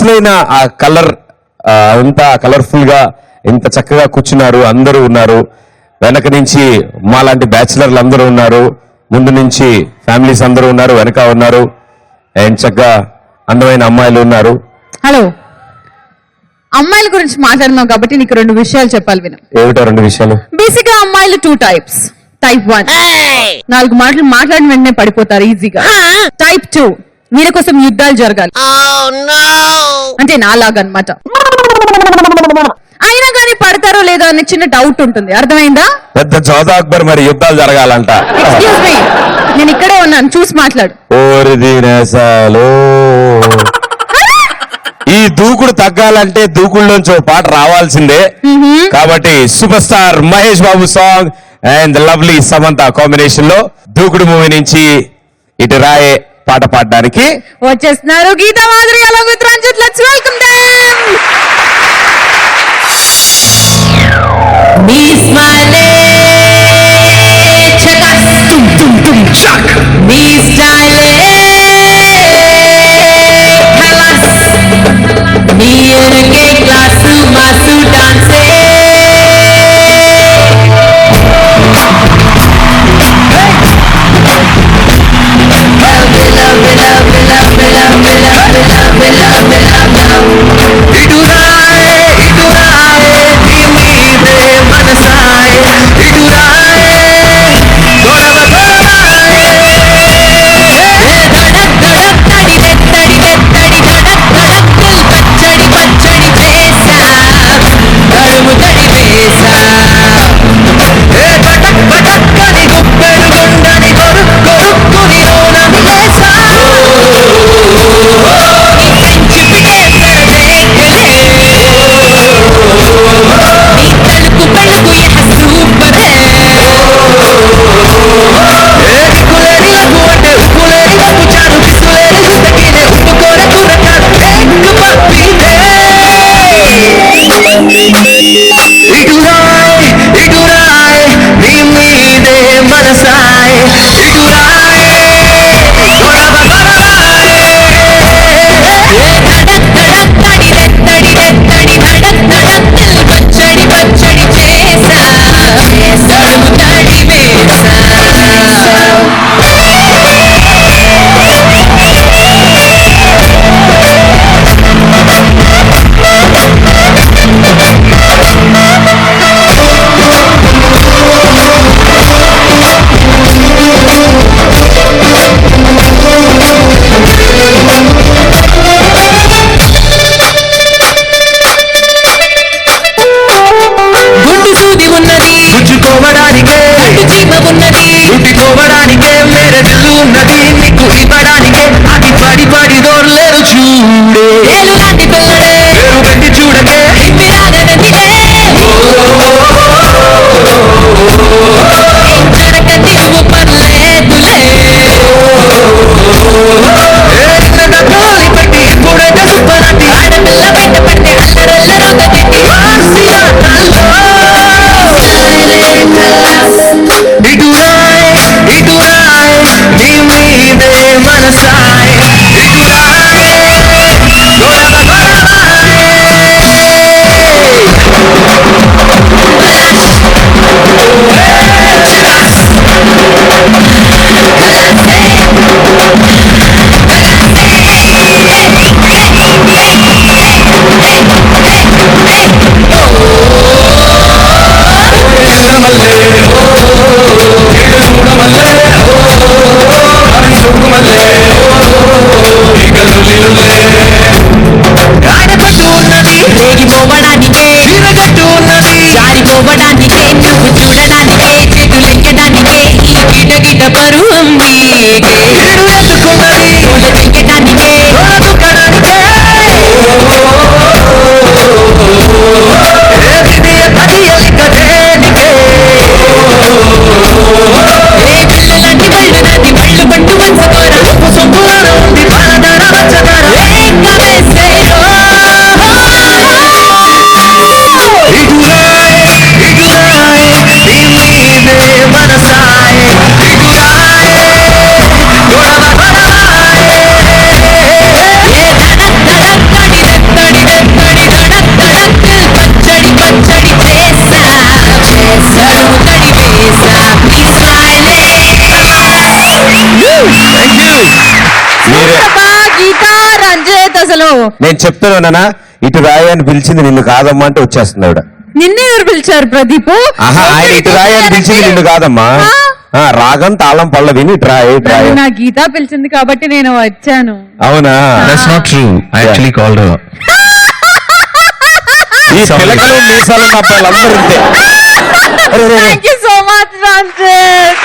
అసలైన ఆ కలర్ అంతా కలర్ఫుల్ గా ఎంత చక్కగా కూర్చున్నారు, అందరూ ఉన్నారు. వెనక నుంచి మాలాంటి బ్యాచిలర్లు అందరూ ఉన్నారు, ముందు నుంచి ఫ్యామిలీస్ అందరూ ఉన్నారు, వెనక ఉన్నారు. అండ్ చక్కగా అందమైన అమ్మాయిలు ఉన్నారు. హలో, అమ్మాయిల గురించి మాట్లాడుతున్నాం కాబట్టి నీకు 2 విషయాలు చెప్పాలి విను. ఏమిటో 2 విషయాలు? బేసిక్ గా అమ్మాయిలు 2 టైప్స్. టైప్ 1 4 మాటలు మాట్లాడిన వెంటనే పడిపోతారు ఈజీగా. టైప్ 2 వీళ్ళ కోసం యుద్ధాలు జరగాలి, అంటే నాలాగనమాట. అయినా కానీ పడతారో లేదో అనే చిన్న డౌట్ ఉంటుంది, అర్థమైందా? పెద్ద జోధా అక్బర్ మరి యుద్ధాలు జరగాలంట. ఎక్స్క్యూజ్ మీ, నేను ఇక్కడే ఉన్నాను, చూసి మాట్లాడు. ఈ దూకుడు తగ్గాలంటే దూకుడులోంచి ఒక పాట రావాల్సిందే. కాబట్టి super star Mahesh Babu song and lovely Samantha combination లో దూకుడు మూవీ నుంచి ఇటు రాయే పాట పాడడానికి వచ్చేస్తున్నారు Gita Madhuri along with Ranjit. Let's welcome them. Me smile chakas tum tum tum chak. Me style halas. Me irke class masu dance. ఉట్టుకోవడానికే మేరే దిల్లు ఉన్నది, నీకు ఇవ్వడానికే అది పడి పడి దోర్లేరు చూడే. ఏలులాంటి పిల్లడే పేరు పెట్టి చూడకే ఇప్పిరాగనదిలే. జరగది నువ్వు పర్లేదులే. గాలి పెట్టి ఇప్పుడైతే సూపరంటి ఆడపిల్ల బయట పడితే అల్లరల్లరొకటి. ఇటు రాయ్ నీ మీద నేను చెప్తున్నానా ఇటు రాయి అని పిలిచింది నిన్ను కాదమ్మా అంటే వచ్చేస్తుంది ఆవిడ. నిన్నే ఎవరు పిలిచారు ప్రదీప్? ఆహా, ఆయన ఇటు రాయి అని పిలిచింది నిన్ను కాదమ్మా. రాగం తాళం పల్లవిని ఇటు రాయి ఇటు రాయి. నా గీత పిలిచింది కాబట్టి నేను వచ్చాను. అవునా? That's not true. I actually called her. ఈ పిలకలు మీసాలు అబ్బాయిలు అందరూ ఇంతే. Thank you so much, Ranjit.